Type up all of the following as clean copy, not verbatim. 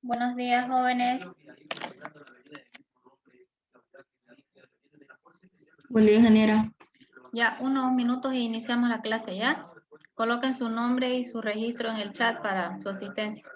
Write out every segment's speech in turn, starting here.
Buenos días, jóvenes. Buen día, ingeniera. Ya unos minutos y iniciamos la clase, ¿ya? Coloquen su nombre y su registro en el chat para su asistencia.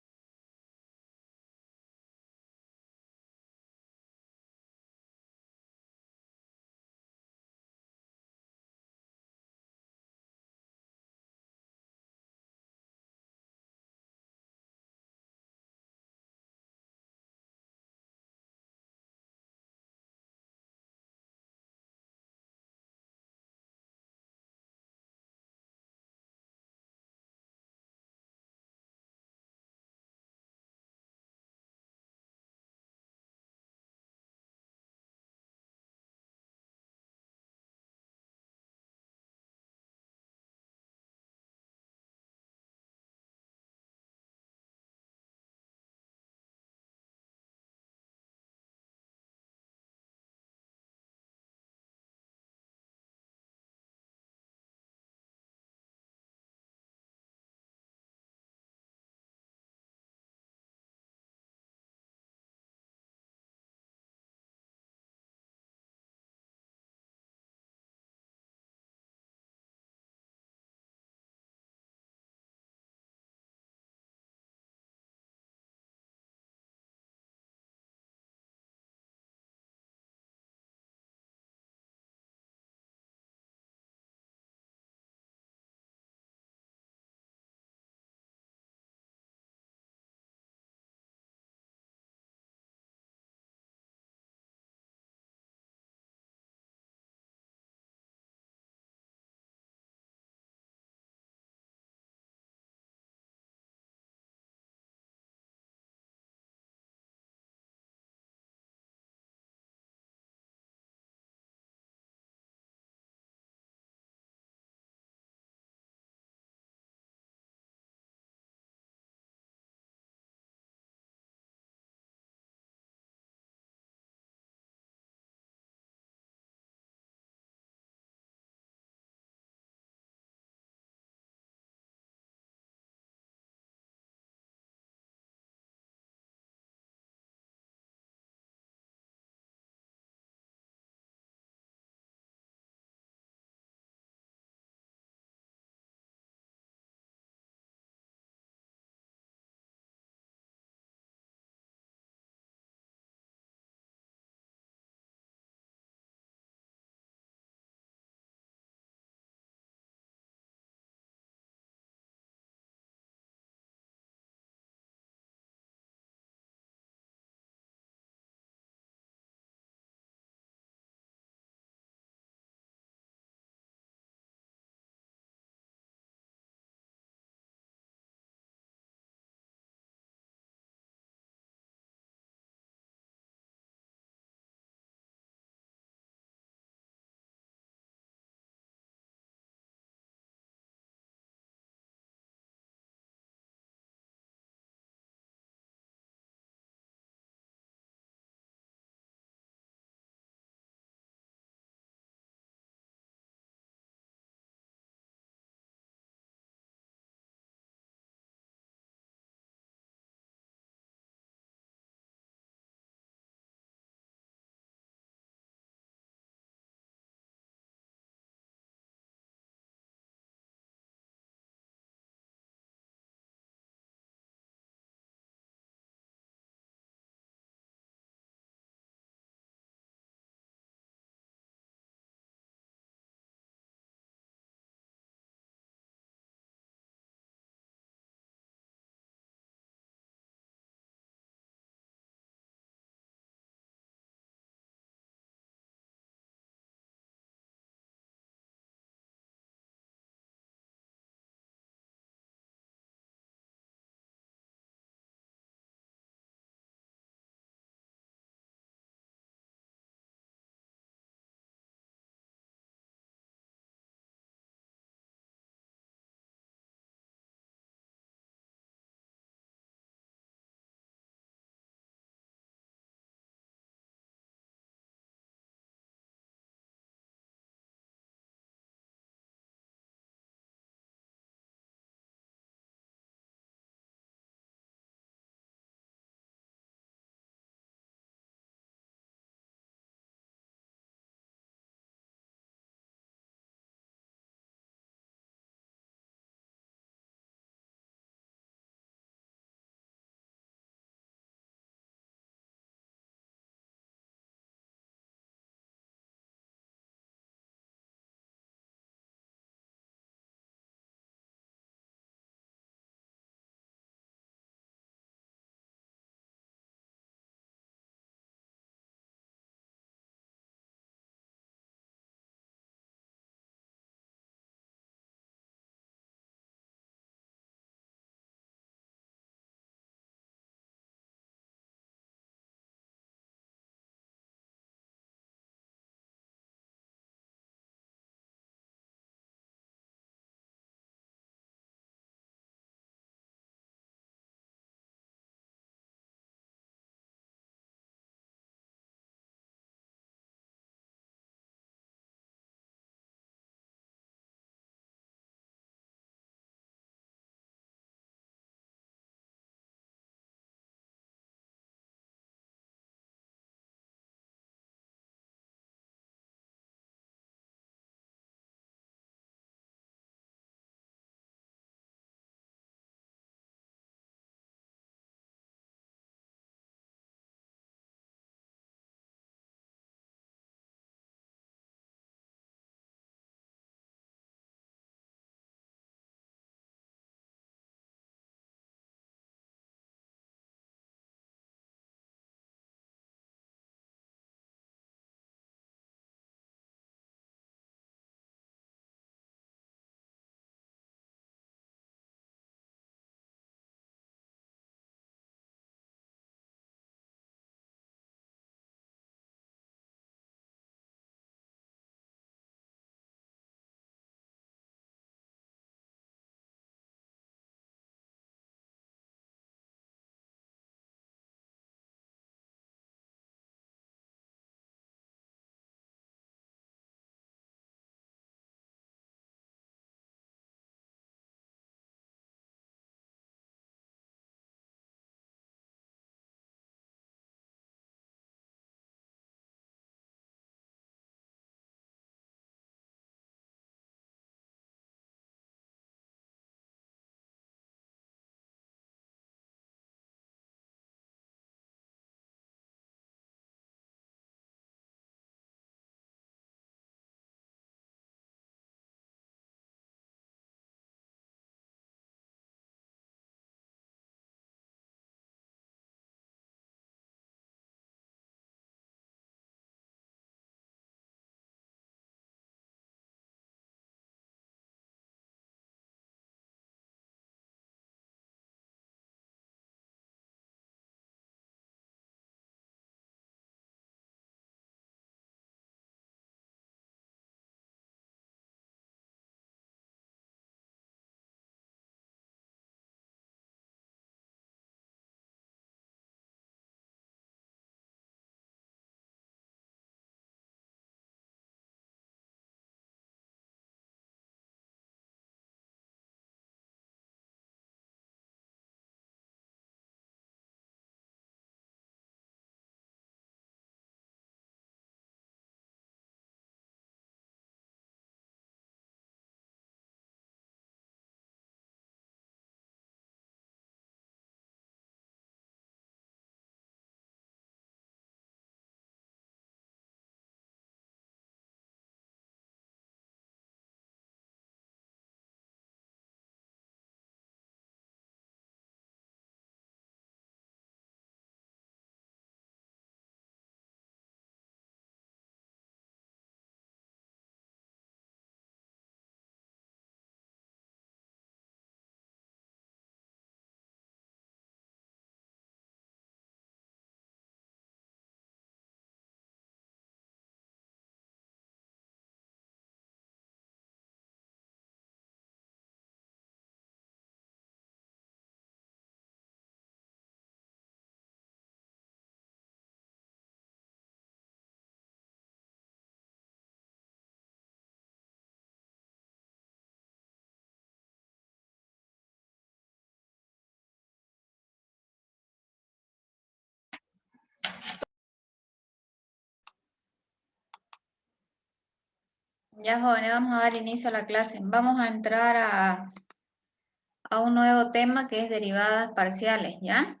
Ya, jóvenes, vamos a dar inicio a la clase. Vamos a entrar a un nuevo tema que es derivadas parciales, ¿ya?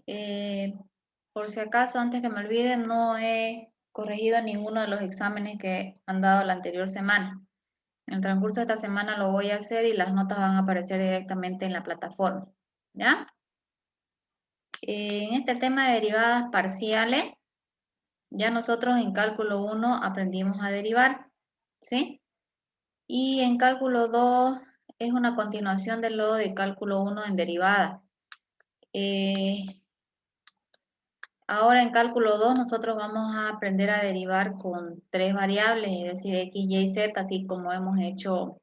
Eh, por si acaso, antes que me olvide, no he corregido ninguno de los exámenes que han dado la anterior semana. En el transcurso de esta semana lo voy a hacer y las notas van a aparecer directamente en la plataforma, ¿ya? En este tema de derivadas parciales, ya nosotros en cálculo 1 aprendimos a derivar, ¿sí? Y en cálculo 2 es una continuación de lo de cálculo 1 en derivada. Eh, Ahora en cálculo 2 nosotros vamos a aprender a derivar con tres variables, es decir, x, y, z, así como hemos hecho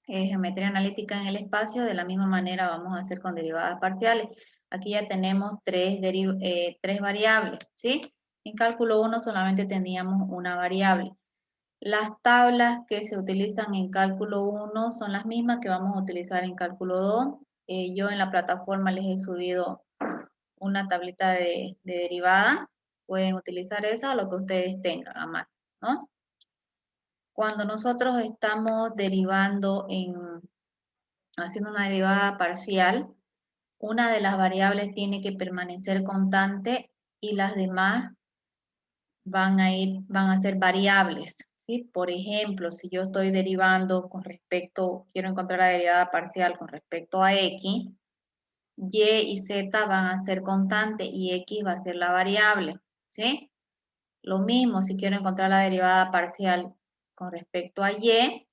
geometría analítica en el espacio, de la misma manera vamos a hacer con derivadas parciales. Aquí ya tenemos tres variables, ¿sí? En cálculo 1 solamente teníamos una variable. Las tablas que se utilizan en cálculo 1 son las mismas que vamos a utilizar en cálculo 2. Yo en la plataforma les he subido una tablita de derivada. Pueden utilizar esa o lo que ustedes tengan a mano, ¿no? Cuando nosotros estamos haciendo una derivada parcial, una de las variables tiene que permanecer constante y las demás van a ser variables, ¿sí? Por ejemplo, si yo estoy derivando quiero encontrar la derivada parcial con respecto a x, y y z van a ser constantes y x va a ser la variable, ¿sí? Lo mismo si quiero encontrar la derivada parcial con respecto a y,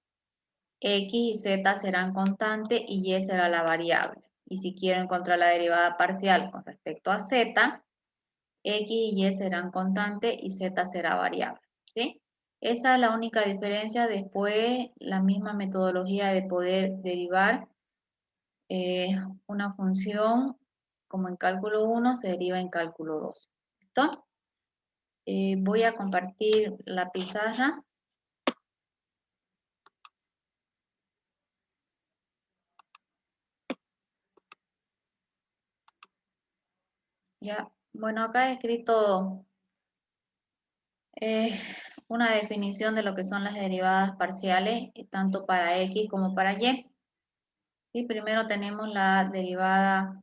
x y z serán constantes y y será la variable. Y si quiero encontrar la derivada parcial con respecto a z, x y y serán constantes y z será variable, ¿sí? Esa es la única diferencia. Después, la misma metodología de poder derivar una función como en cálculo 1 se deriva en cálculo 2. ¿Listo? Voy a compartir la pizarra. Ya, bueno, acá he escrito una definición de lo que son las derivadas parciales, tanto para x como para y. ¿Sí? Primero tenemos la derivada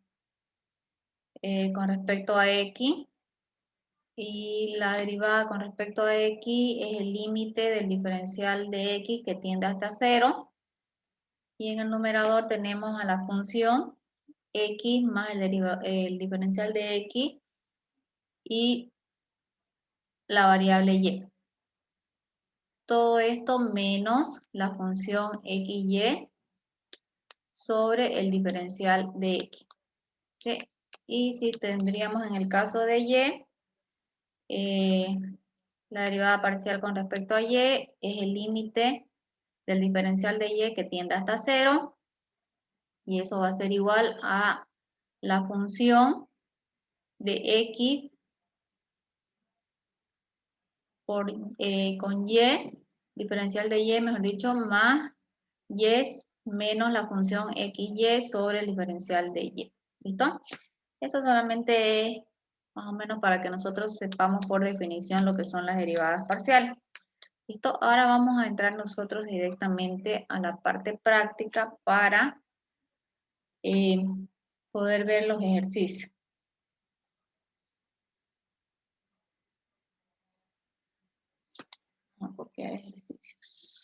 con respecto a x, y la derivada con respecto a x es el límite del diferencial de x que tiende hasta 0, y en el numerador tenemos a la función x más el diferencial de x y la variable y. Todo esto menos la función xy sobre el diferencial de x, ¿sí? Y si tendríamos en el caso de y, la derivada parcial con respecto a y es el límite del diferencial de y que tiende hasta 0, y eso va a ser igual a la función de x con y, diferencial de y, mejor dicho, más y menos la función xy sobre el diferencial de y. ¿Listo? Eso solamente es más o menos para que nosotros sepamos por definición lo que son las derivadas parciales. ¿Listo? Ahora vamos a entrar nosotros directamente a la parte práctica para eh, poder ver los ejercicios. Vamos a copiar ejercicios.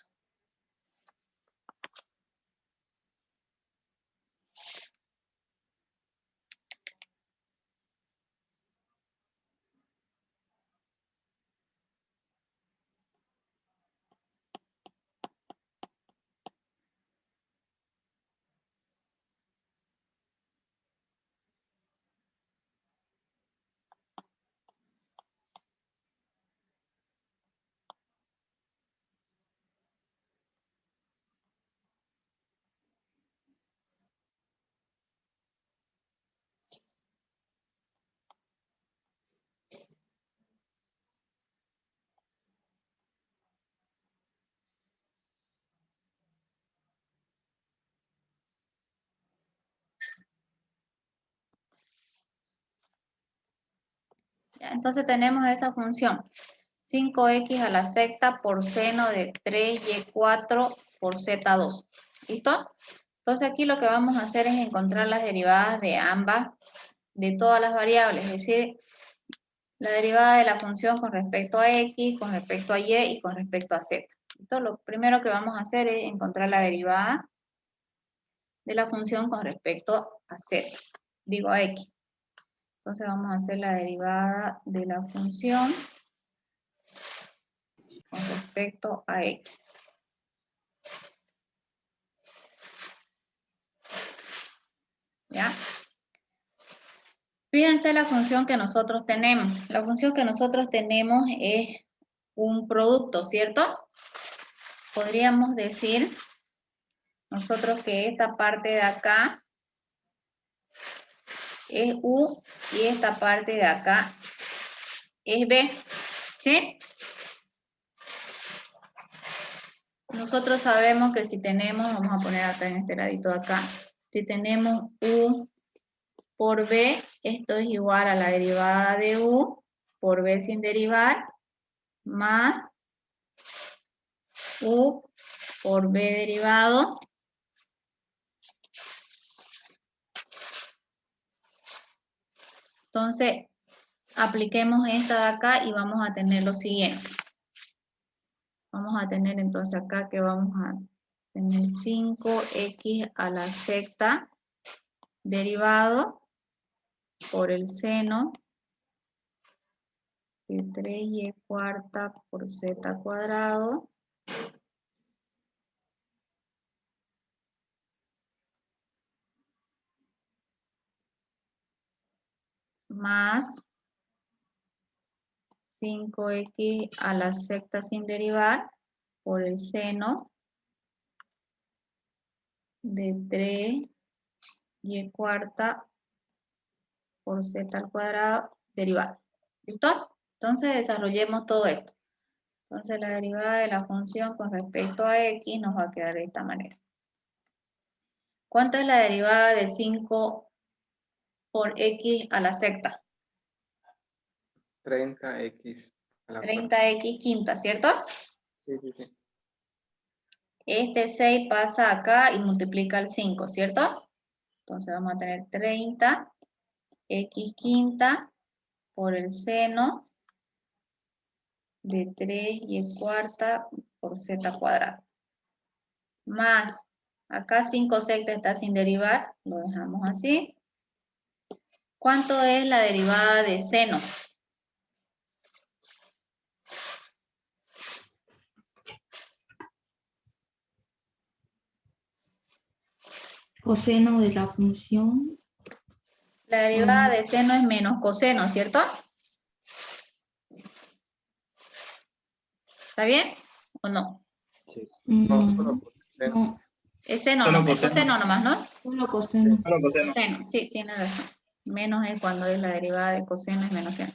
Ya, entonces tenemos esa función. 5x a la sexta por seno de 3y4 por z2. ¿Listo? Entonces aquí lo que vamos a hacer es encontrar las derivadas de ambas, de todas las variables, es decir, la derivada de la función con respecto a x, con respecto a y y con respecto a z. ¿Listo? Lo primero que vamos a hacer es encontrar la derivada de la función con respecto a z, digo a x. Entonces vamos a hacer la derivada de la función con respecto a x. ¿Ya? Fíjense la función que nosotros tenemos. La función que nosotros tenemos es un producto, ¿cierto? Podríamos decir nosotros que esta parte de acá es U y esta parte de acá es B, ¿sí? Nosotros sabemos que si tenemos, vamos a poner acá en este ladito de acá, si tenemos U por B, esto es igual a la derivada de U por B sin derivar, más U por B derivado, entonces apliquemos esta de acá y vamos a tener lo siguiente. Vamos a tener entonces acá que vamos a tener 5x a la sexta derivado por el seno de 3y cuarta por z cuadrado más 5x a la sexta sin derivar por el seno de 3y cuarta por z al cuadrado derivado. ¿Listo? Entonces desarrollemos todo esto. Entonces la derivada de la función con respecto a x nos va a quedar de esta manera. ¿Cuánto es la derivada de 5 por x a la sexta? 30x a la 30x quinta, ¿cierto? Sí. Este 6 pasa acá y multiplica el 5, ¿cierto? Entonces vamos a tener 30x quinta por el seno de 3y cuarta por z cuadrado. Más, acá 5 sexta está sin derivar, lo dejamos así. ¿Cuánto es la derivada de seno? Coseno de la función. La derivada de seno es menos coseno, ¿cierto? ¿Está bien o no? Sí. No, solo coseno. no, Es seno, Solo no, es coseno. coseno nomás, ¿no? solo coseno. Solo coseno. Coseno, sí, tiene razón. Menos es cuando es la derivada de coseno, es menos seno.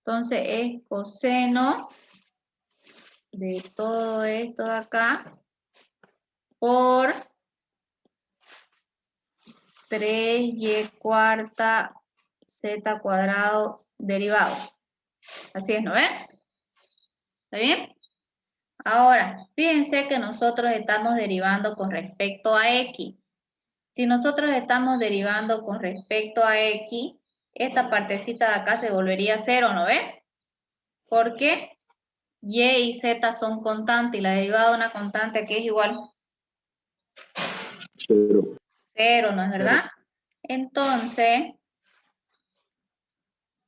Entonces es coseno de todo esto de acá por 3y cuarta z cuadrado derivado. Así es, ¿no ven? ¿Está bien? Ahora, fíjense que nosotros estamos derivando con respecto a x. Si nosotros estamos derivando con respecto a x, esta partecita de acá se volvería 0, ¿no ven? Porque y y z son constantes y la derivada de una constante aquí es igual 0, ¿no es verdad? Entonces,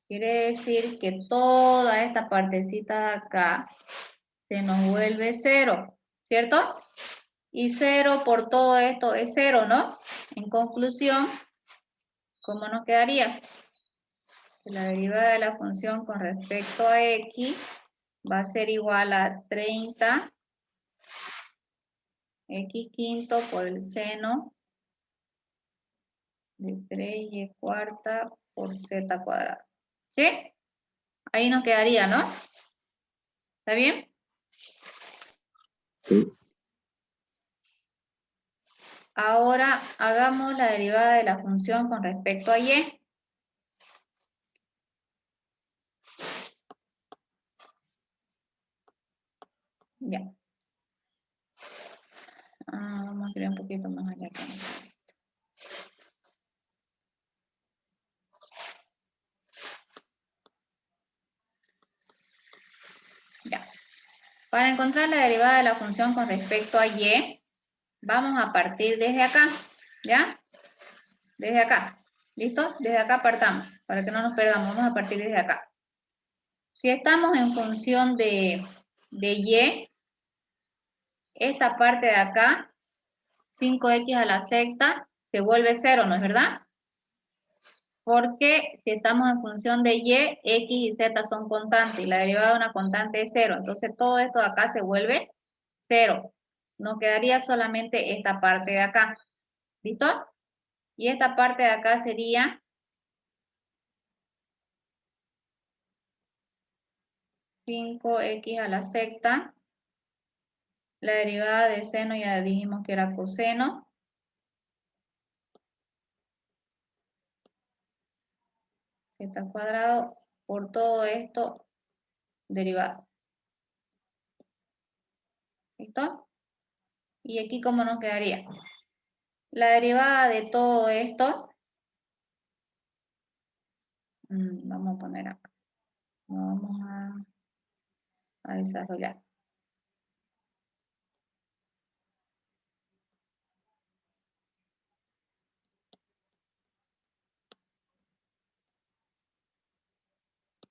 quiere decir que toda esta partecita de acá se nos vuelve 0, ¿cierto? Y 0 por todo esto es 0, ¿no? En conclusión, ¿cómo nos quedaría? Que la derivada de la función con respecto a x va a ser igual a 30 x quinto por el seno de 3y cuarta por z cuadrado. ¿Sí? Ahí nos quedaría, ¿no? ¿Está bien? Sí. Ahora hagamos la derivada de la función con respecto a y. Ya. Vamos a escribir un poquito más allá. Ya. Para encontrar la derivada de la función con respecto a y, vamos a partir desde acá, ¿ya? Desde acá, ¿listo? Desde acá partamos, para que no nos perdamos, vamos a partir desde acá. Si estamos en función de y, esta parte de acá, 5x a la sexta, se vuelve 0, ¿no es verdad? Porque si estamos en función de y, x y z son constantes, y la derivada de una constante es 0, entonces todo esto de acá se vuelve 0. Nos quedaría solamente esta parte de acá, ¿listo? Y esta parte de acá sería 5x a la sexta. La derivada de seno ya dijimos que era coseno. Z cuadrado por todo esto derivado. ¿Listo? Y aquí, ¿cómo nos quedaría? La derivada de todo esto, vamos a poner acá. Vamos a desarrollar.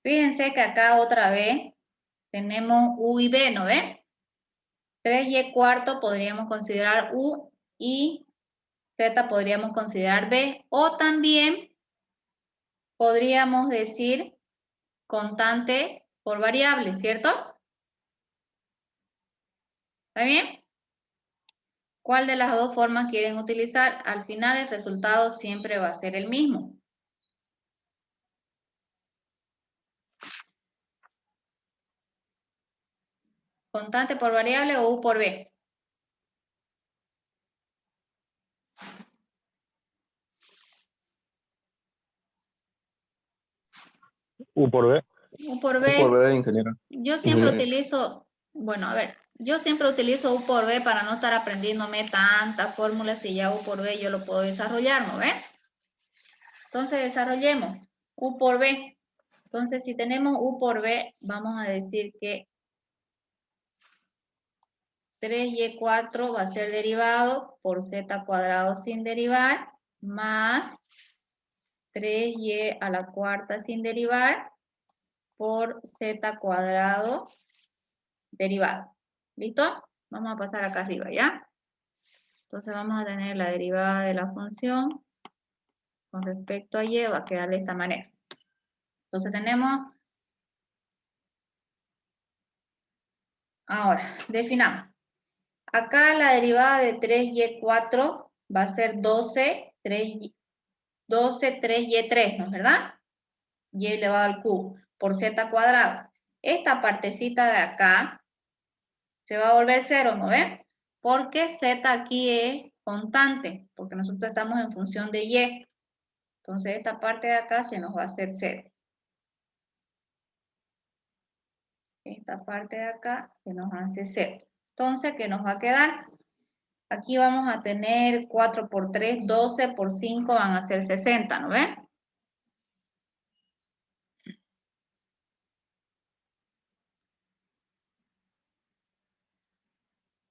Fíjense que acá otra vez tenemos U y B, ¿no ven? 3y cuarto podríamos considerar U y Z podríamos considerar B. O también podríamos decir constante por variable, ¿cierto? ¿Está bien? ¿Cuál de las dos formas quieren utilizar? Al final el resultado siempre va a ser el mismo. Constante por variable o U por B. U por B. U por U por B. B, ingeniero. Yo siempre Ingeniero. utilizo, bueno, a ver, yo siempre utilizo U por B para no estar aprendiéndome tantas fórmulas y ya U por B yo lo puedo desarrollar, ¿no ven? Entonces desarrollemos U por B. Entonces si tenemos U por B, vamos a decir que 3y4 va a ser derivado por z cuadrado sin derivar, más 3y a la cuarta sin derivar por z cuadrado derivado. ¿Listo? Vamos a pasar acá arriba, ¿ya? Entonces vamos a tener la derivada de la función con respecto a y, va a quedar de esta manera. Entonces tenemos, ahora, definamos. Acá la derivada de 3y4 va a ser 12, 3y3, ¿no es verdad? Y elevado al cubo por z cuadrado. Esta partecita de acá se va a volver 0, ¿no ven? Porque z aquí es constante, porque nosotros estamos en función de y. Entonces esta parte de acá se nos va a hacer 0. Esta parte de acá se nos hace 0. Entonces, ¿qué nos va a quedar? Aquí vamos a tener 4 por 3, 12 por 5 van a ser 60, ¿no ven?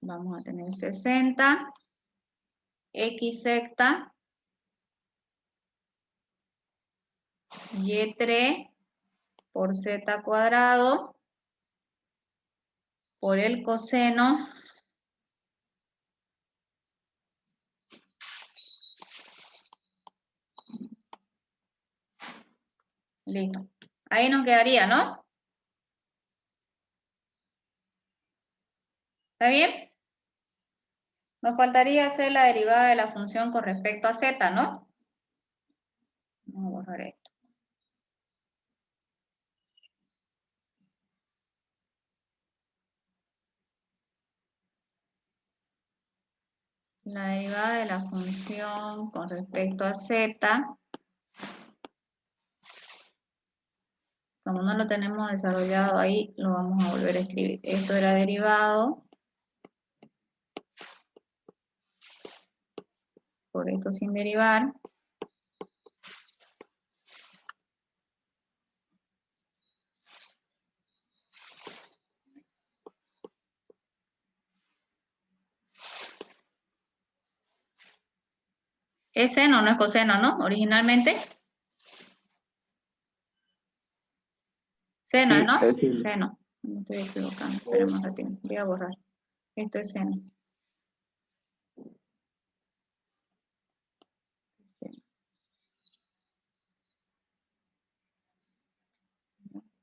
Vamos a tener 60, x sexta, y3 por z cuadrado, por el coseno listo. Ahí nos quedaría, ¿no? ¿Está bien? Nos faltaría hacer la derivada de la función con respecto a z, ¿no? Vamos a borrar esto. La derivada de la función con respecto a z Como no lo tenemos desarrollado ahí, lo vamos a volver a escribir. Esto era derivado por esto sin derivar. Es seno, no es coseno, ¿no? Originalmente. Seno, Sí, ¿no? es seno. Seno. Me estoy equivocando. Esperemos un ratito. Voy a borrar. Esto es seno.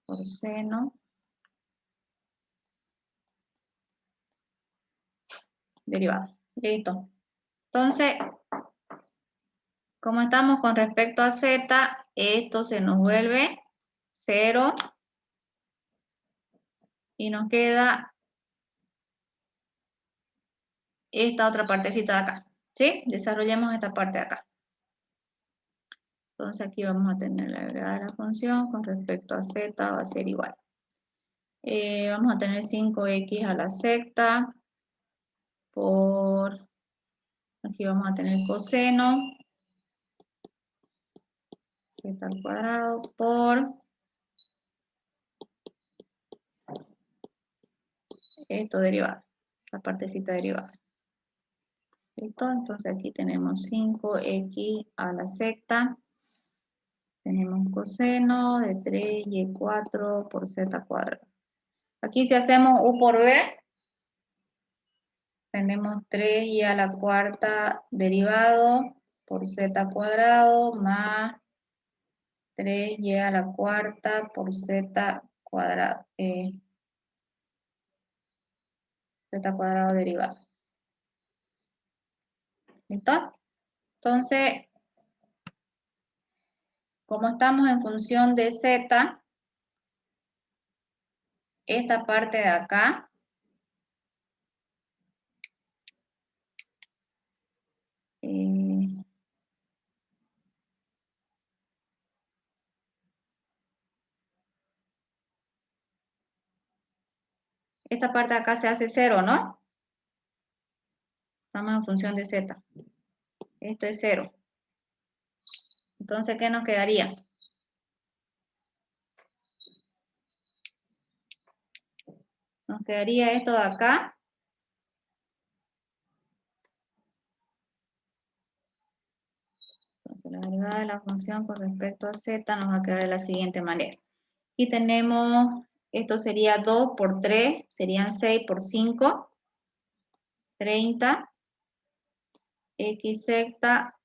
Por seno. Derivado. Listo. Entonces, como estamos con respecto a z, esto se nos vuelve 0 y nos queda esta otra partecita de acá. ¿Sí? Desarrollemos esta parte de acá. Entonces aquí vamos a tener la agregada de la función con respecto a z va a ser igual. Vamos a tener 5x a la sexta por, aquí vamos a tener coseno, z al cuadrado por esto derivado, la partecita derivada. ¿Listo? Entonces aquí tenemos 5x a la sexta. Tenemos coseno de 3y4 por z cuadrado. Aquí si hacemos u por b, tenemos 3y a la cuarta derivado por z cuadrado más 3y a la cuarta por z cuadrado. Z cuadrado derivado. ¿Listo? Entonces, como estamos en función de z, esta parte de acá, esta parte de acá se hace 0, ¿no? Estamos en función de z. Esto es 0. Entonces, ¿qué nos quedaría? Nos quedaría esto de acá. Entonces, la derivada de la función con respecto a z nos va a quedar de la siguiente manera. Y tenemos, esto sería 2 por 3, serían 6 por 5, 30, x sexta,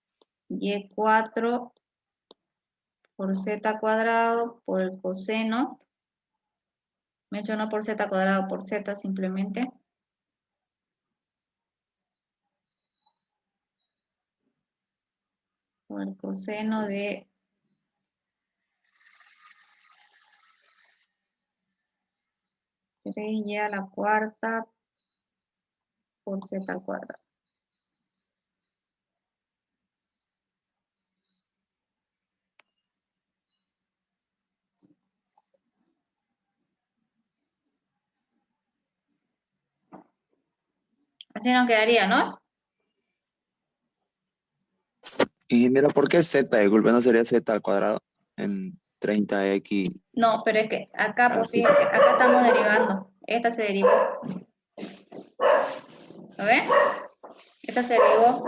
y4 por z cuadrado por el coseno. Me he hecho no por z cuadrado, por z simplemente. Por el coseno de 3y a la cuarta por z al cuadrado. Así nos quedaría, ¿no? Ingeniero, ¿por qué z? Disculpe, ¿no sería z al cuadrado en 30x? No, pero es que acá, pues fíjense, acá estamos derivando. Esta se derivó. ¿Lo ven? Esta se derivó.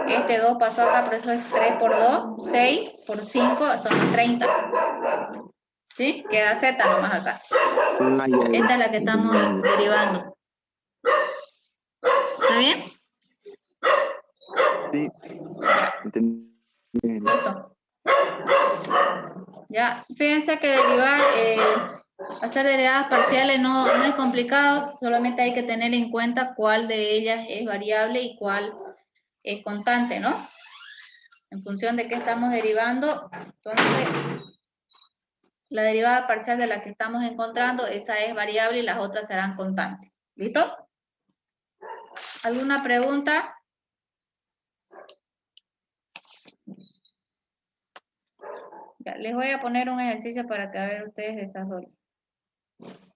Este 2 pasó acá, por eso es 3 por 2, 6 por 5, son los 30. ¿Sí? Queda z nomás acá. Esta es la que estamos derivando. ¿Está bien? Sí. Listo. Ya, fíjense que derivar, hacer derivadas parciales no es complicado, solamente hay que tener en cuenta cuál de ellas es variable y cuál es constante, ¿no? En función de qué estamos derivando, entonces la derivada parcial de la que estamos encontrando, esa es variable y las otras serán constantes. ¿Listo? ¿Alguna pregunta? Ya, les voy a poner un ejercicio para que a ver ustedes desarrollen.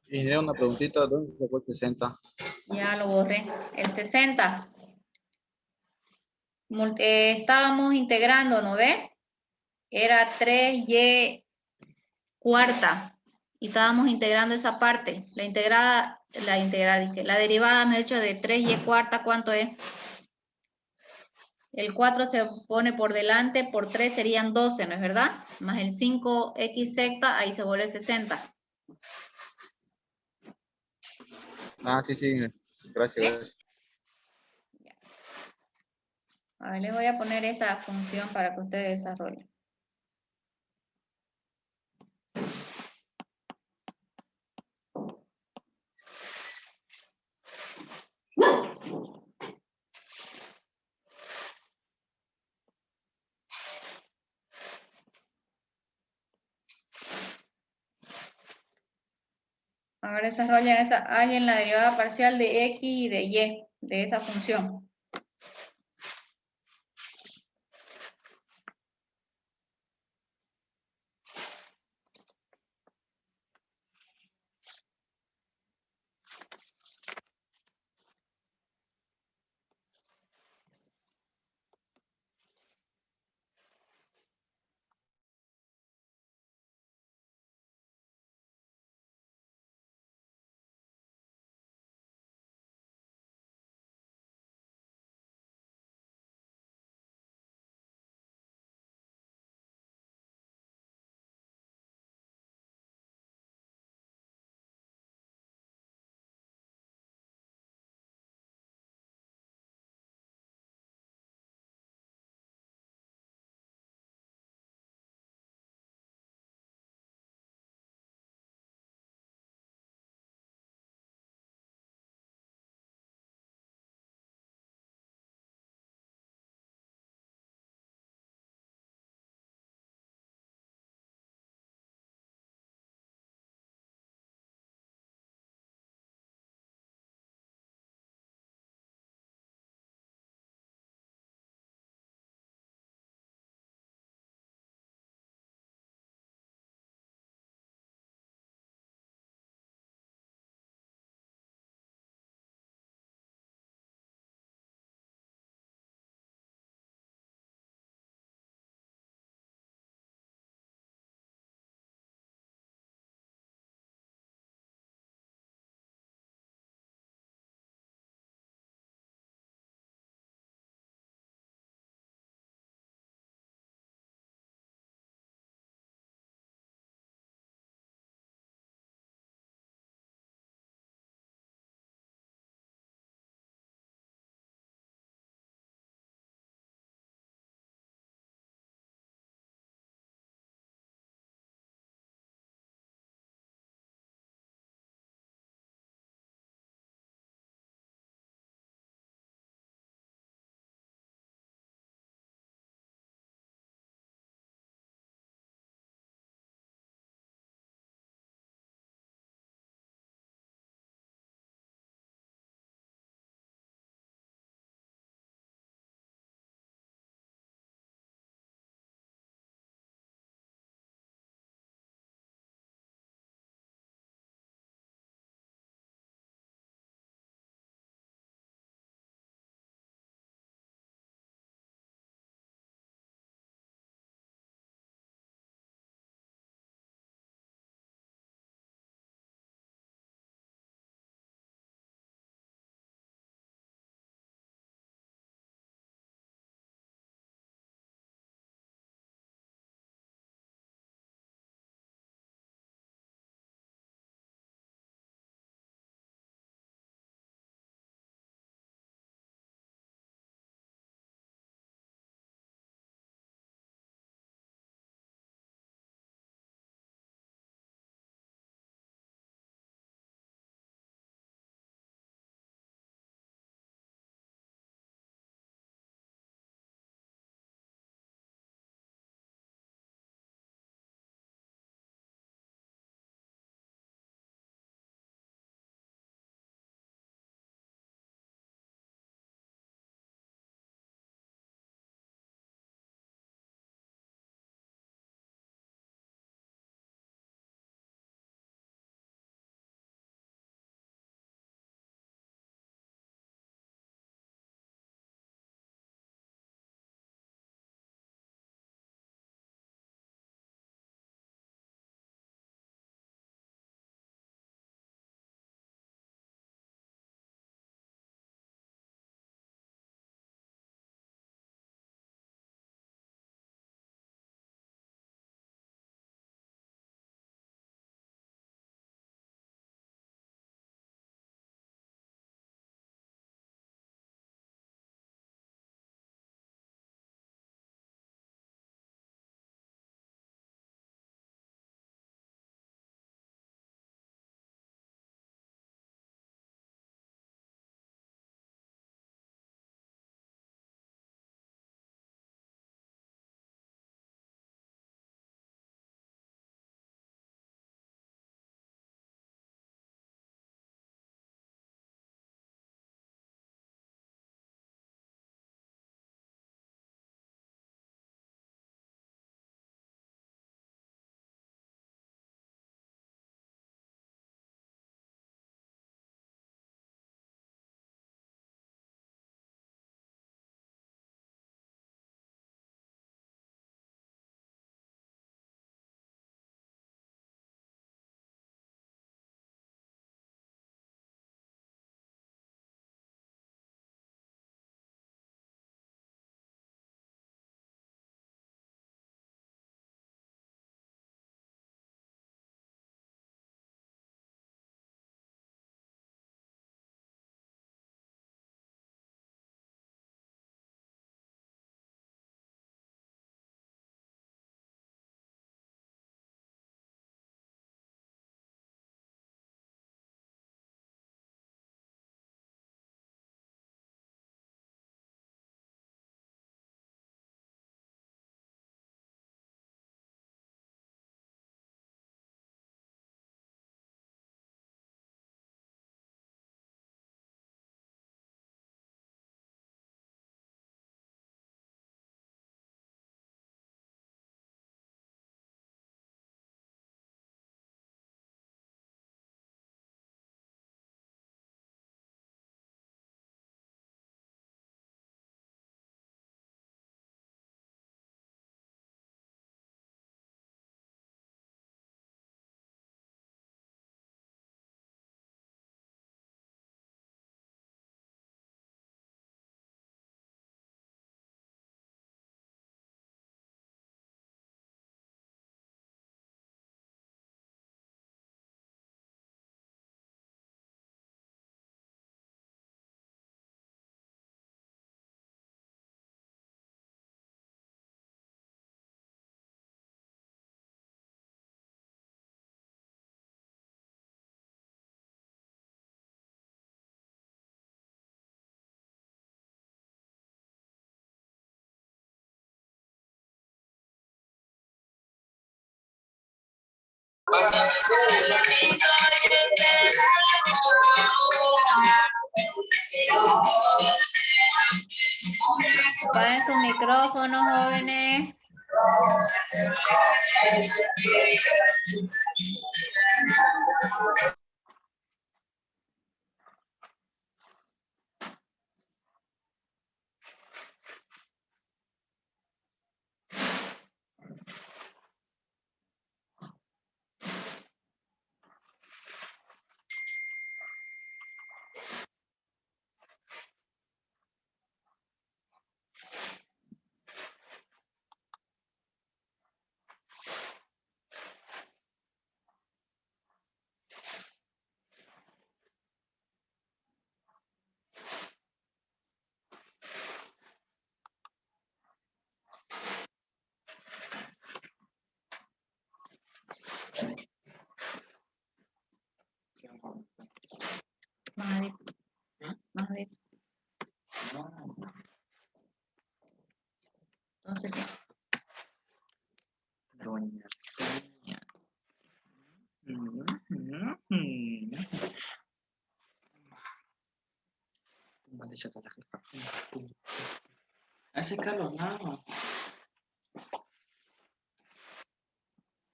Ingeniero, una preguntita, ¿dónde sacó el 60? Ya lo borré. El 60. Estábamos integrando, ¿no ve? Era 3y cuarta. Y estábamos integrando esa parte. La derivada, me he hecho de 3y cuarta, ¿cuánto es? El 4 se pone por delante, por 3 serían 12, ¿no es verdad? Más el 5x secta, ahí se vuelve 60. Ah, sí, sí. Gracias, ¿Sí? gracias. A ver, les voy a poner esta función para que ustedes desarrollen. Ahora hallen la derivada parcial de x y de y, de esa función. Apaguen su micrófono, jóvenes. Más adentro. Más adentro. Entonces, ¿qué? Doña Sonia. Hace calor, no.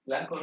Blanco.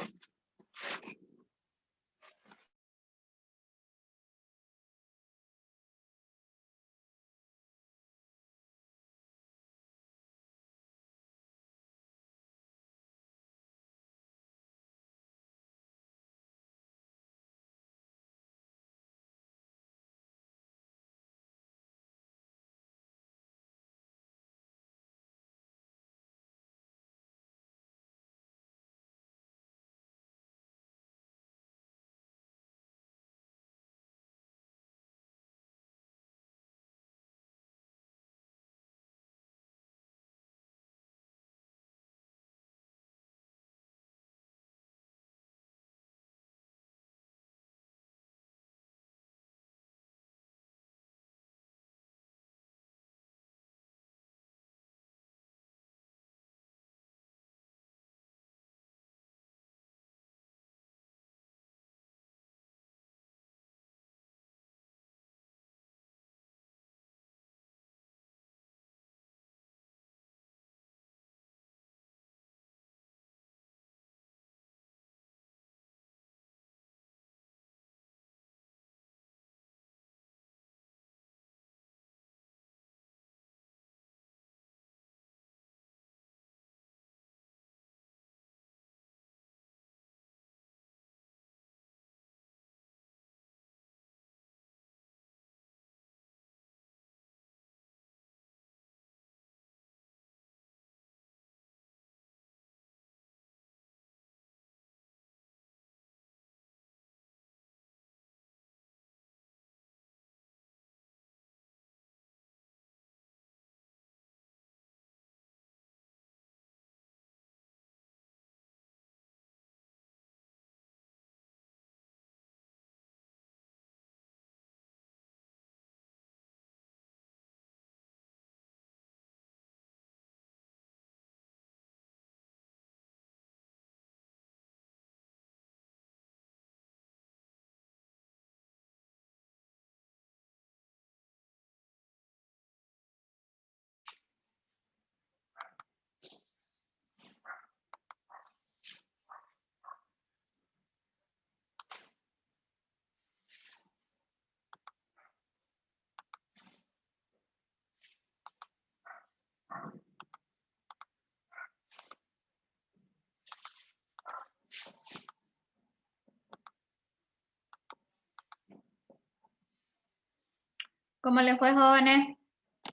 ¿Cómo le fue, jóvenes?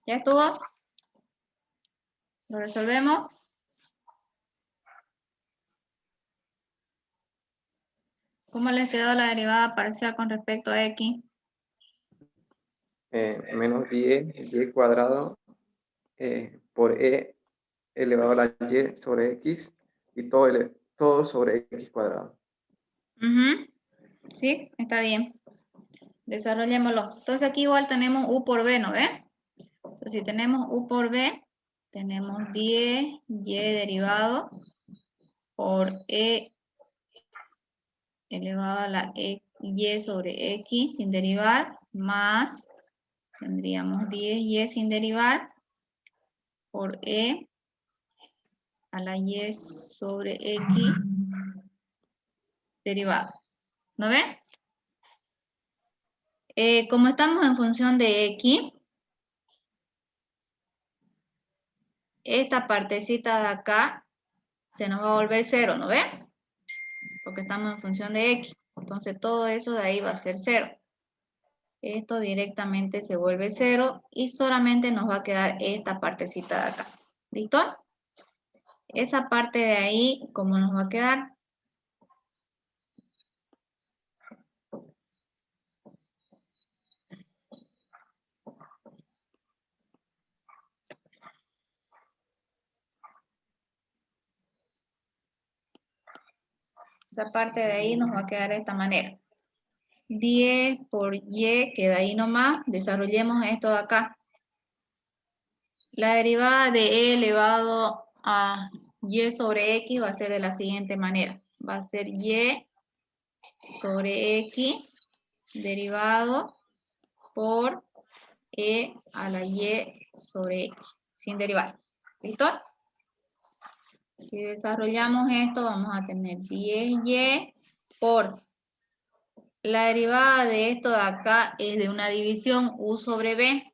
¿Ya estuvo? ¿Lo resolvemos? ¿Cómo les quedó la derivada parcial con respecto a x? Menos 10 y cuadrado por e elevado a la y sobre x y todo sobre x cuadrado. Sí, está bien. Desarrollémoslo. Entonces aquí igual tenemos u por b, ¿no ve? Entonces si tenemos u por b, tenemos 10 y derivado por e elevado a la y sobre x sin derivar, más, tendríamos 10y sin derivar, por e a la y sobre x derivado. ¿No ven? Como estamos en función de x, esta partecita de acá se nos va a volver 0, ¿no ven? Porque estamos en función de x. Entonces todo eso de ahí va a ser 0. Esto directamente se vuelve 0 y solamente nos va a quedar esta partecita de acá. ¿Listo? Esa parte de ahí, ¿cómo nos va a quedar? Esa parte de ahí nos va a quedar de esta manera. 10 por y queda ahí nomás. Desarrollemos esto de acá. La derivada de e elevado a y sobre x va a ser de la siguiente manera. Va a ser y sobre x derivado por e a la y sobre x, sin derivar. ¿Listo? Si desarrollamos esto, vamos a tener 10y por la derivada de esto de acá es de una división u sobre b,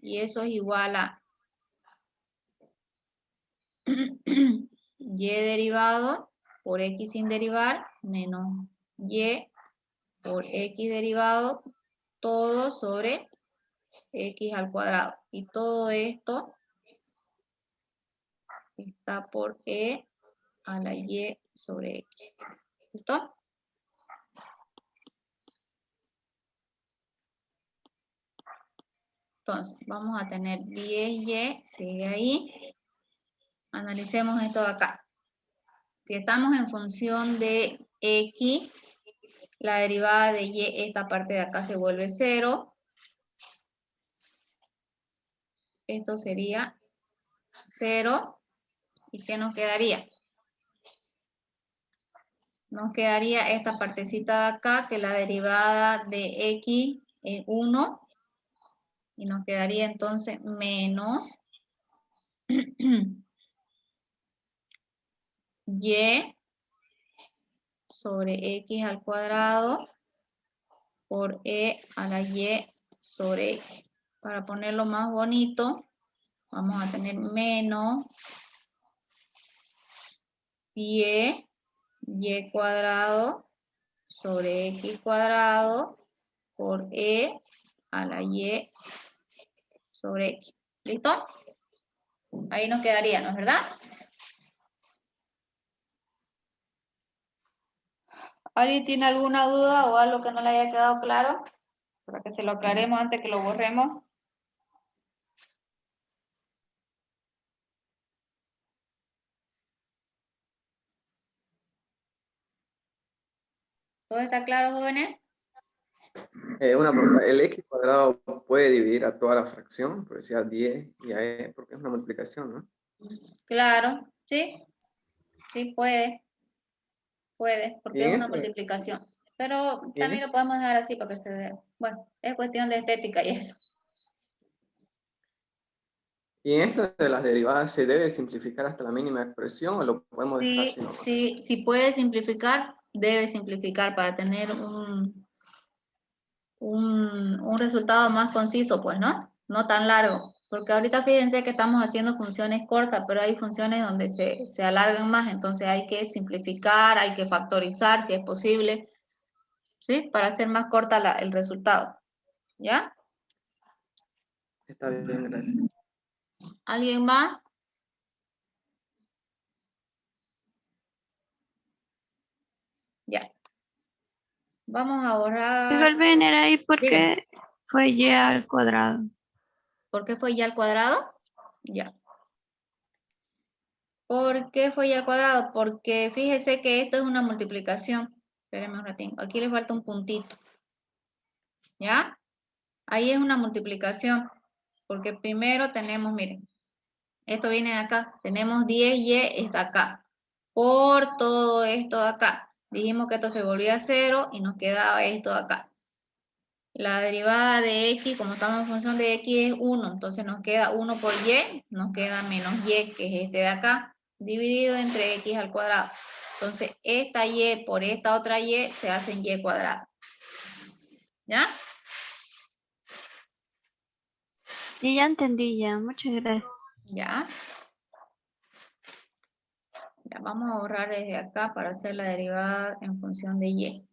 y eso es igual a y derivado por x sin derivar menos y por x derivado todo sobre x al cuadrado. Y todo esto está por e a la y sobre x. ¿Listo? Entonces, vamos a tener 10y, sigue ahí. Analicemos esto de acá. Si estamos en función de x, la derivada de y, esta parte de acá se vuelve 0. Esto sería 0. ¿Y qué nos quedaría? Nos quedaría esta partecita de acá, que la derivada de x es 1. Y nos quedaría entonces menos y sobre x al cuadrado por e a la y sobre x. Para ponerlo más bonito, vamos a tener menos y cuadrado sobre x cuadrado por e a la y sobre x. ¿Listo? Ahí nos quedaría, ¿no es verdad? ¿Alguien tiene alguna duda o algo que no le haya quedado claro? Para que se lo aclaremos antes que lo borremos. ¿Todo está claro, jóvenes? Una pregunta, ¿el x cuadrado puede dividir a toda la fracción? Porque decía 10 y a e, porque es una multiplicación, ¿no? Claro, sí. Sí, puede. Puede, porque Y es en una esto, multiplicación. Pero y en también lo podemos dejar así para que se vea. Bueno, es cuestión de estética y eso. y en esto de las derivadas, ¿se debe simplificar hasta la mínima expresión o lo podemos dejar Sí, así nomás? sí, si puede simplificar, debe simplificar para tener un resultado más conciso, pues, ¿no? No tan largo. Porque ahorita fíjense que estamos haciendo funciones cortas, pero hay funciones donde se alargan más, entonces hay que simplificar, hay que factorizar si es posible, ¿sí? Para hacer más corta el resultado, ¿ya? Está bien, gracias. ¿Alguien más? Ya. Vamos a borrar. Disculpen, era ahí Dígame. porque fue y al cuadrado. ¿Por qué fue y al cuadrado? Ya. ¿Por qué fue y al cuadrado? Porque fíjese que esto es una multiplicación. Espérenme un ratito. Aquí le falta un puntito. ¿Ya? Ahí es una multiplicación. Porque primero tenemos, miren, esto viene de acá. Tenemos 10y está acá. Por todo esto de acá. Dijimos que esto se volvía a 0 y nos quedaba esto de acá. La derivada de x, como estamos en función de x, es 1. Entonces nos queda 1 por y, nos queda menos y, que es este de acá, dividido entre x al cuadrado. Entonces esta y por esta otra y se hacen y cuadrado. ¿Ya? Sí, ya entendí ya. Muchas gracias. Ya. Ya vamos a borrar desde acá para hacer la derivada en función de y.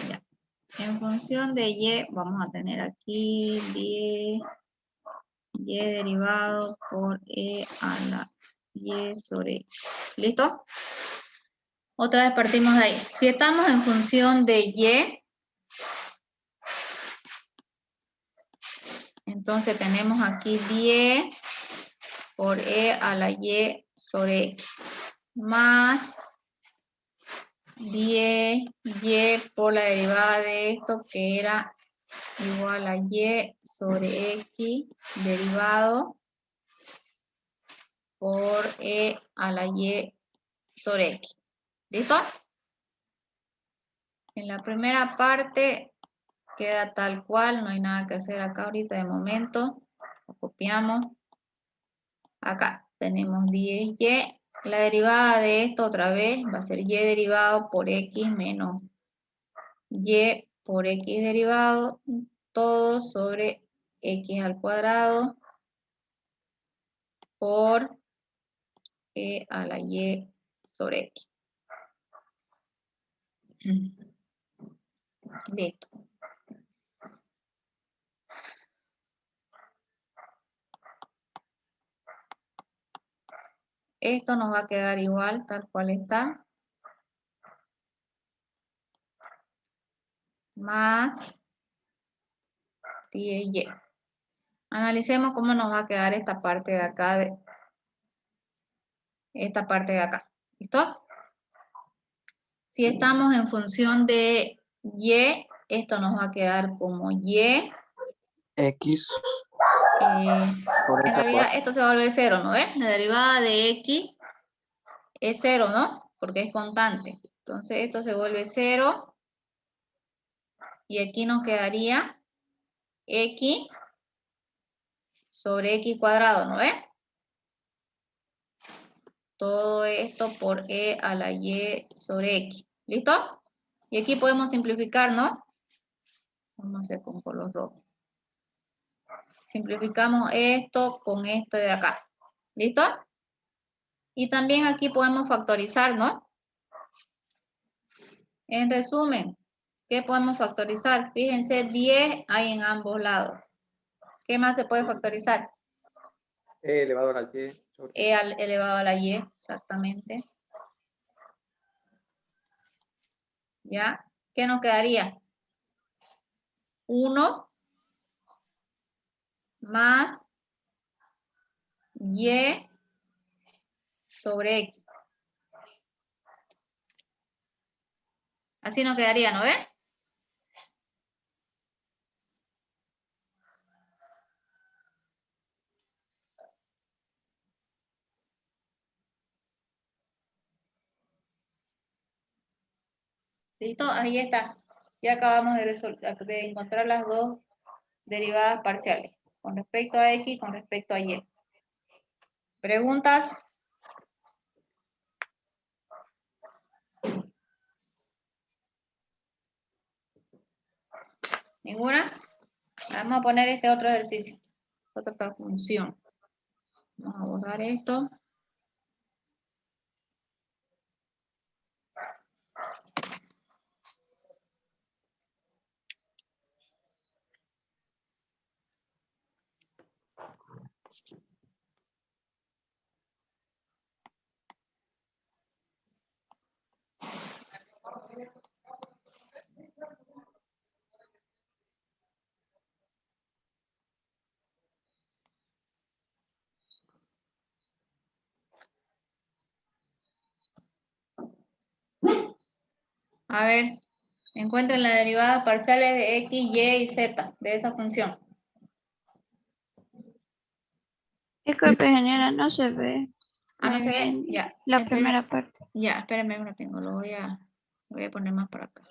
Ya. En función de y, vamos a tener aquí y derivado por e a la y sobre x. ¿Listo? Otra vez partimos de ahí. Si estamos en función de y, entonces tenemos aquí 10 por e a la y sobre x, más 10 y por la derivada de esto, que era igual a y sobre x derivado por e a la y sobre x. ¿Listo? En la primera parte queda tal cual, no hay nada que hacer acá ahorita de momento. Lo copiamos. Acá tenemos 10y. La derivada de esto otra vez va a ser y derivado por x menos y por x derivado, todo sobre x al cuadrado por e a la y sobre x. Listo. Esto nos va a quedar igual, tal cual está. Más 10y. Analicemos cómo nos va a quedar esta parte de acá. Esta parte de acá. ¿Listo? Si estamos en función de y, esto nos va a quedar como y. X por En X realidad esto se va a volver 0, ¿no ves? La derivada de x es 0, ¿no? Porque es constante. Entonces esto se vuelve 0. Y aquí nos quedaría x sobre x cuadrado, ¿no ves? Todo esto por e a la y sobre x. ¿Listo? Y aquí podemos simplificar, ¿no? Vamos a hacer con color rojo. Simplificamos esto con esto de acá. ¿Listo? Y también aquí podemos factorizar, ¿no? En resumen, ¿qué podemos factorizar? Fíjense, 10 hay en ambos lados. ¿Qué más se puede factorizar? E elevado a la y sobre E elevado a la y, exactamente. ¿Ya? ¿Qué nos quedaría? 1 más y sobre x. Así nos quedaría, ¿no ves? ¿Listo? Ahí está. Ya acabamos de encontrar las dos derivadas parciales. Con respecto a x y con respecto a y. ¿Preguntas? ¿Ninguna? Vamos a poner este otro ejercicio. Otra función. Vamos a borrar esto. A ver, encuentren las derivadas parciales de x, y y z de esa función. Disculpe, ingeniera, no se ve. Ah, no Muy se ve. bien. Ya. La espera. primera parte. Ya, espérenme, no tengo. Lo voy a poner más para acá.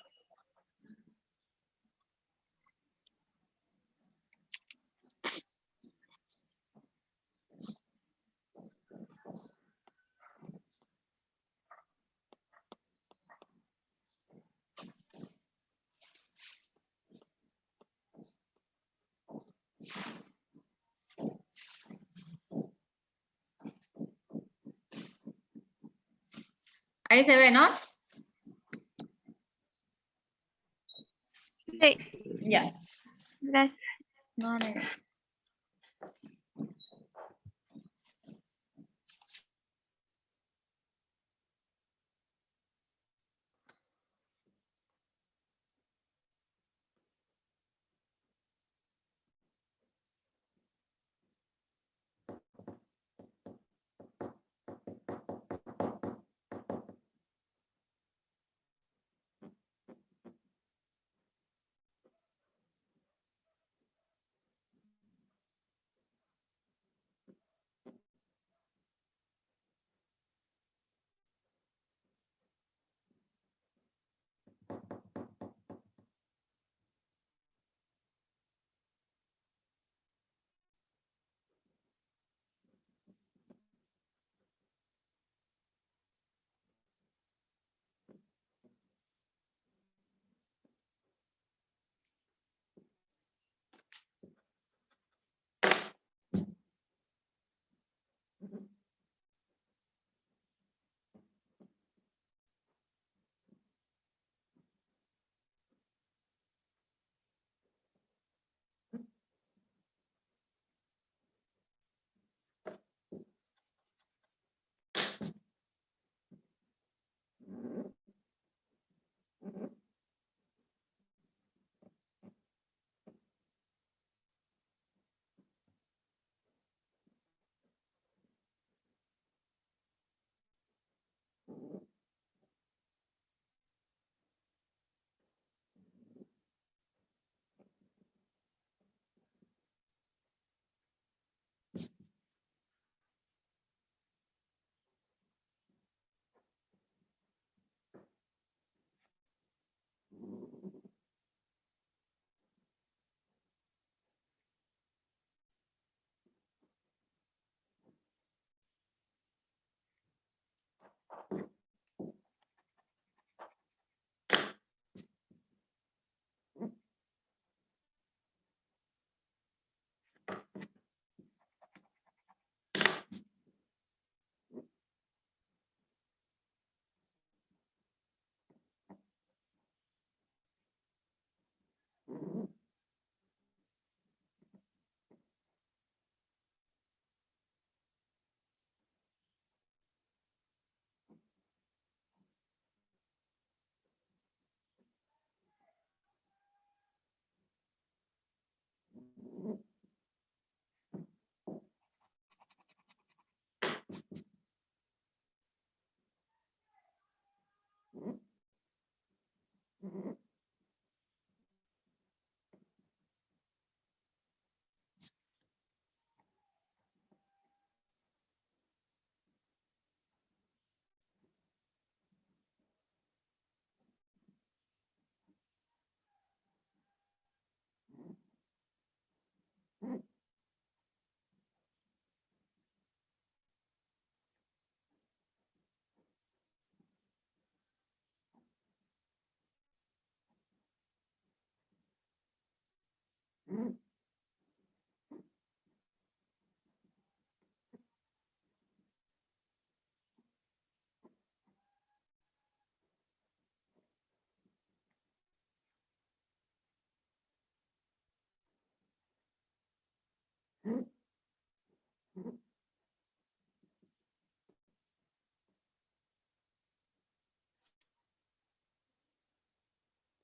Ahí se ve, ¿no? Sí, Ya. gracias. No.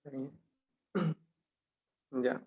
Ahí. Ya.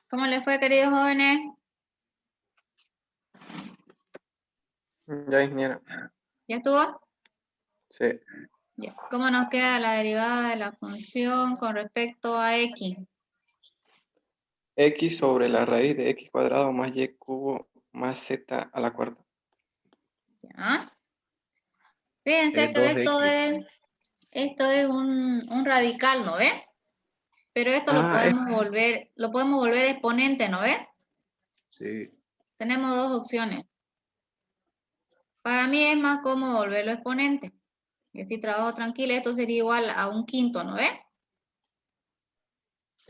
¿Cómo les fue, queridos jóvenes? Ya, ingeniera. ¿Ya estuvo? Sí. Ya. ¿Cómo nos queda la derivada de la función con respecto a x? X sobre la raíz de X cuadrado más Y cubo más Z a la cuarta. ¿Ya? Fíjense que esto es un radical, ¿no ve? Pero esto lo podemos volver exponente, ¿no ve? Sí. Tenemos dos opciones. Para mí es más cómodo volverlo exponente. Y así trabajo tranquila, esto sería igual a un quinto, ¿no ve?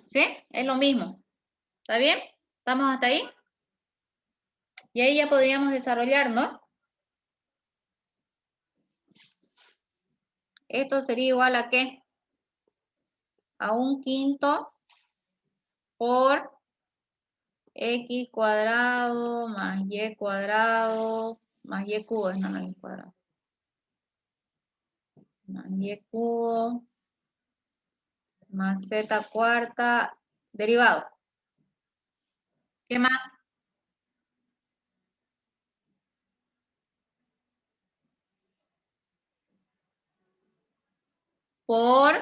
¿Sí? Es lo mismo. ¿Está bien? ¿Estamos hasta ahí? Y ahí ya podríamos desarrollar, ¿no? Esto sería igual a ¿qué? A un quinto por x cuadrado más y cuadrado más y cubo, no, y cuadrado. Más y cubo más z cuarta derivado. ¿Qué más? Por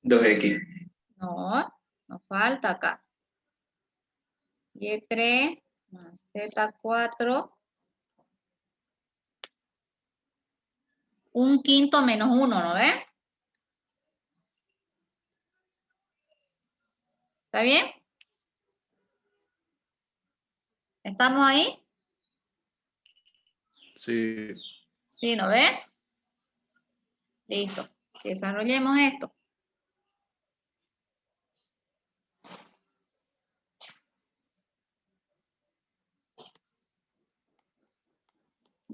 2x. no, nos falta acá. Y3 más Z4. Un quinto menos 1, ¿no ve? ¿Está bien? ¿Estamos ahí? Sí. Sí, ¿no ve? Listo. Desarrollemos esto.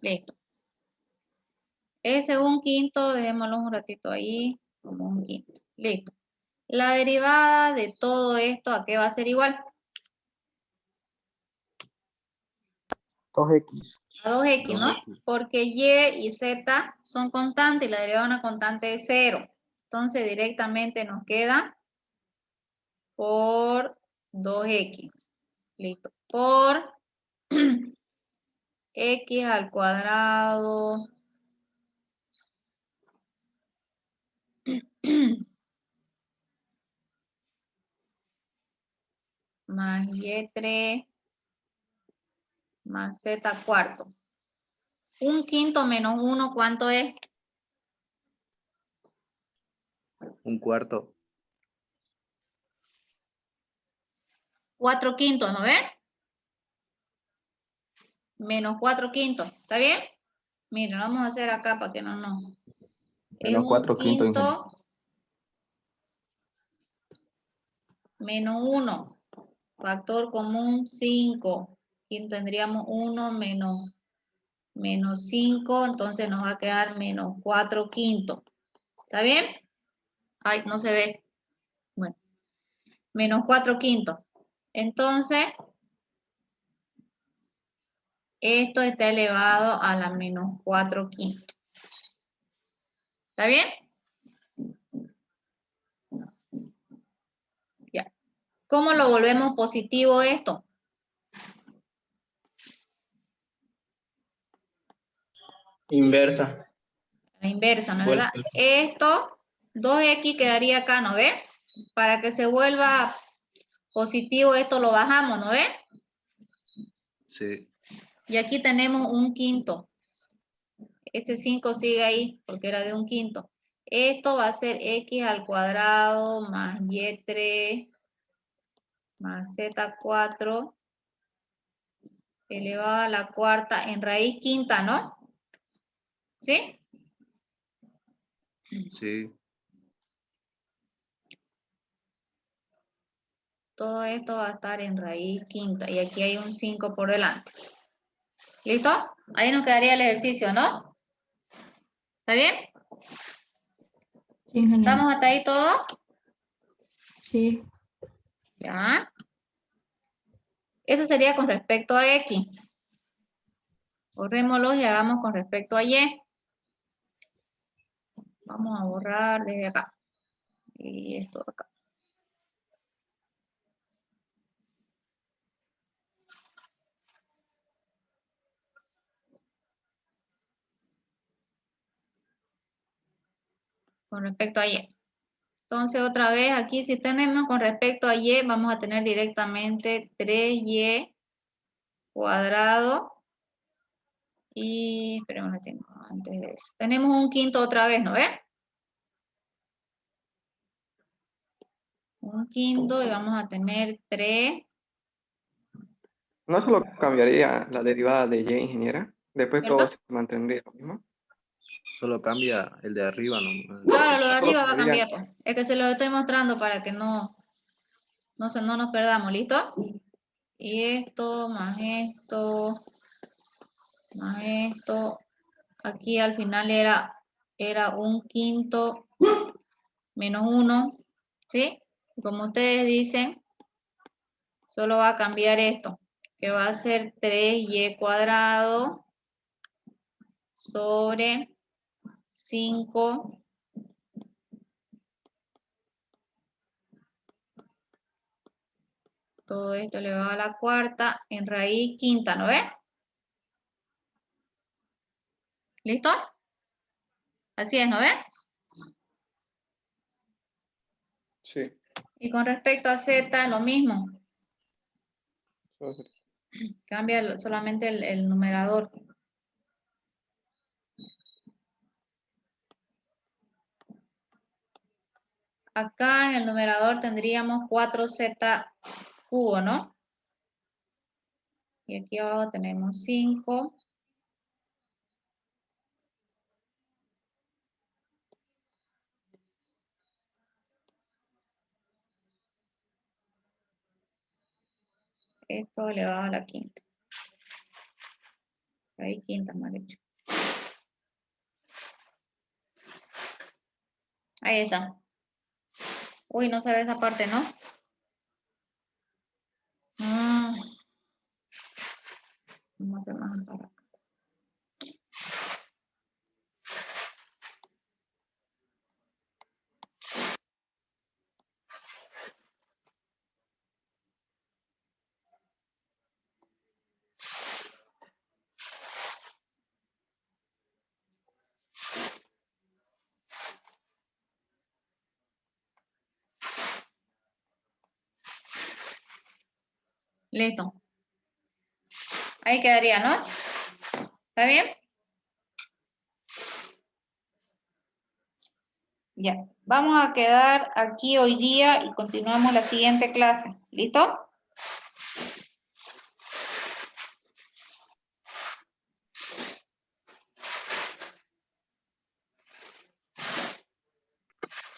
Listo. Ese es un quinto, dejémoslo un ratito ahí, como un quinto. Listo. La derivada de todo esto, ¿a qué va a ser igual? 2x. A 2x, ¿no? 2x. Porque y y z son constantes y la derivada de una constante es 0. Entonces directamente nos queda por 2x. Listo. Por x al cuadrado más y3 más z cuarto. Un quinto menos 1, ¿cuánto es? Un cuarto. 4 quintos, ¿no ven? Menos 4 quintos, ¿está bien? Miren, vamos a hacer acá para que no nos... Es Menos un 4 quintos, ingeniero. quinto menos 1. Factor común 5. Aquí tendríamos 1 menos 5, entonces nos va a quedar menos 4 quintos. ¿Está bien? Ay, no se ve. Bueno, menos 4 quintos. Entonces, esto está elevado a la menos 4 quintos. ¿Está bien? Ya. ¿Cómo lo volvemos positivo esto? Inversa. La inversa, ¿no es Vuelta. verdad? Esto, 2x quedaría acá, ¿no ve? Para que se vuelva positivo, esto lo bajamos, ¿no ve? Sí. Y aquí tenemos un quinto. Este 5 sigue ahí porque era de un quinto. Esto va a ser x al cuadrado más y3 más z4 elevado a la cuarta en raíz quinta, ¿no? ¿Sí? Sí. Todo esto va a estar en raíz quinta y aquí hay un 5 por delante. ¿Listo? Ahí nos quedaría el ejercicio, ¿no? ¿Está bien? Sí, ingeniero. ¿Estamos hasta ahí todo? Sí. Ya. Eso sería con respecto a X. Borrémoslo y hagamos con respecto a Y. Vamos a borrar desde acá. Y esto de acá. con respecto a Y. Entonces, otra vez aquí, si tenemos con respecto a Y, vamos a tener directamente 3Y cuadrado. Y, pero no tengo antes de eso. Tenemos un quinto otra vez, ¿no ven? Un quinto y vamos a tener 3. No solo cambiaría la derivada de y, ingeniera. Después ¿Cierto? todo se mantendría lo mismo. Solo cambia el de arriba, ¿no? Claro, lo de Solo arriba va a cambiaría- cambiar. Pues. Es que se lo estoy mostrando para que no nos perdamos. ¿Listo? Y esto, más esto, más esto. Aquí al final era un quinto menos 1. ¿Sí? Y como ustedes dicen, solo va a cambiar esto. Que va a ser 3y cuadrado sobre 5 todo esto elevado a la cuarta en raíz quinta, ¿no ves? ¿Listo? Así es, ¿no ves? Sí. Y con respecto a z, lo mismo. Cambia solamente el numerador. Acá en el numerador tendríamos 4z cubo, ¿no? Y aquí abajo tenemos 5. Esto elevado a la quinta. Ahí quinta, mal hecho. Ahí está. Uy, no se ve esa parte, ¿no? Vamos a hacer más para acá. Listo. Ahí quedaría, ¿no? ¿Está bien? Ya. Vamos a quedar aquí hoy día y continuamos la siguiente clase. ¿Listo?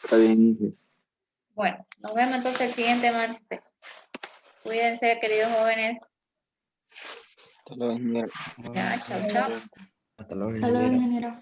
Está bien. Bueno, nos vemos entonces el siguiente martes. Cuídense, queridos jóvenes. Hasta luego, ingeniero. Ya, chao, chao. Hasta luego, ingeniero.